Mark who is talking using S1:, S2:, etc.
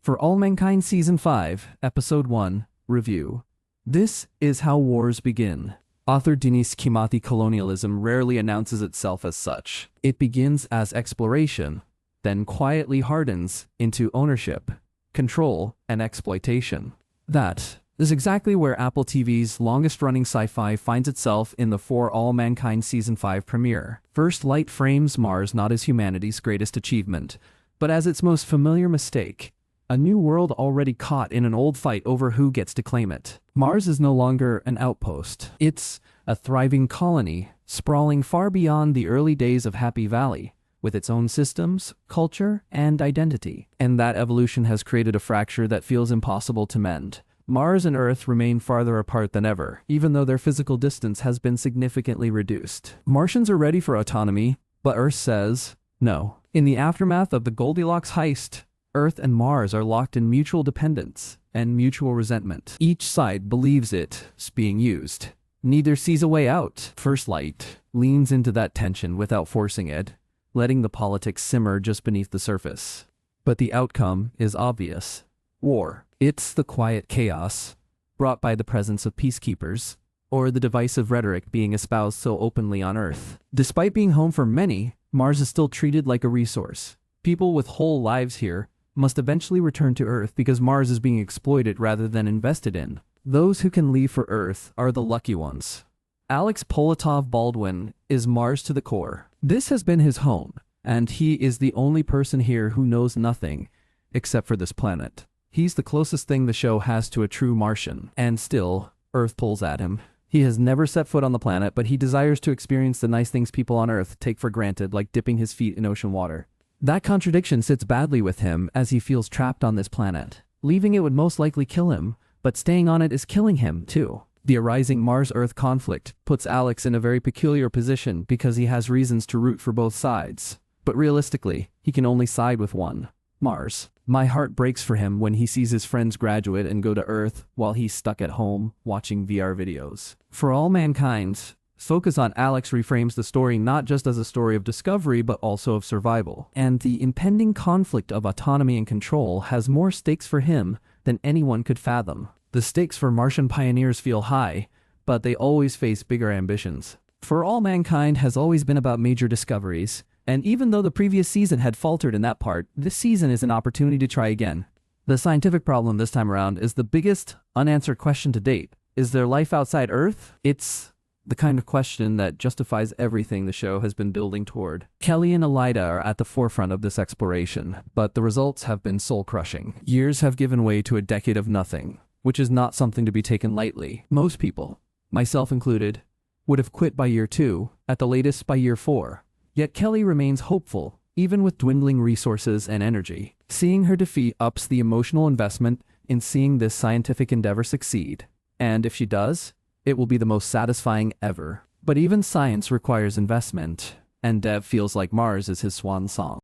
S1: For All Mankind Season 5, Episode 1, Review. This is how wars begin. Author Denis Kimathi. Colonialism rarely announces itself as such. It begins as exploration, then quietly hardens into ownership, control, and exploitation. That is exactly where Apple TV's longest-running sci-fi finds itself in the For All Mankind Season 5 premiere. First Light frames Mars not as humanity's greatest achievement, but as its most familiar mistake. A new world already caught in an old fight over who gets to claim it. Mars is no longer an outpost. It's a thriving colony, sprawling far beyond the early days of Happy Valley, with its own systems, culture, and identity. And that evolution has created a fracture that feels impossible to mend. Mars and Earth remain farther apart than ever, even though their physical distance has been significantly reduced. Martians are ready for autonomy, but Earth says no. In the aftermath of the Goldilocks heist, Earth and Mars are locked in mutual dependence and mutual resentment. Each side believes it's being used. Neither sees a way out. First Light leans into that tension without forcing it, letting the politics simmer just beneath the surface. But the outcome is obvious. War. It's the quiet chaos brought by the presence of peacekeepers, or the divisive rhetoric being espoused so openly on Earth. Despite being home for many, Mars is still treated like a resource. People with whole lives here must eventually return to Earth because Mars is being exploited rather than invested in. Those who can leave for Earth are the lucky ones. Alex Politov Baldwin is Mars to the core. This has been his home, and he is the only person here who knows nothing except for this planet. He's the closest thing the show has to a true Martian, and still, Earth pulls at him. He has never set foot on the planet, but he desires to experience the nice things people on Earth take for granted, like dipping his feet in ocean water. That contradiction sits badly with him as he feels trapped on this planet. Leaving it would most likely kill him, but staying on it is killing him, too. The arising Mars-Earth conflict puts Alex in a very peculiar position because he has reasons to root for both sides. But realistically, he can only side with one: Mars. My heart breaks for him when he sees his friends graduate and go to Earth while he's stuck at home watching VR videos. For All Mankind, focus on Alex reframes the story not just as a story of discovery but also of survival. And the impending conflict of autonomy and control has more stakes for him than anyone could fathom. The stakes for Martian pioneers feel high, but they always face bigger ambitions. For All Mankind has always been about major discoveries, and even though the previous season had faltered in that part, this season is an opportunity to try again. The scientific problem this time around is the biggest unanswered question to date. Is there life outside Earth? It's the kind of question that justifies everything the show has been building toward. Kelly and Elida are at the forefront of this exploration, but the results have been soul-crushing. Years have given way to a decade of nothing, which is not something to be taken lightly. Most people, myself included, would have quit by year 2, at the latest by year 4. Yet Kelly remains hopeful, even with dwindling resources and energy. Seeing her defeat ups the emotional investment in seeing this scientific endeavor succeed. And if she does, it will be the most satisfying ever. But even science requires investment, and Dev feels like Mars is his swan song.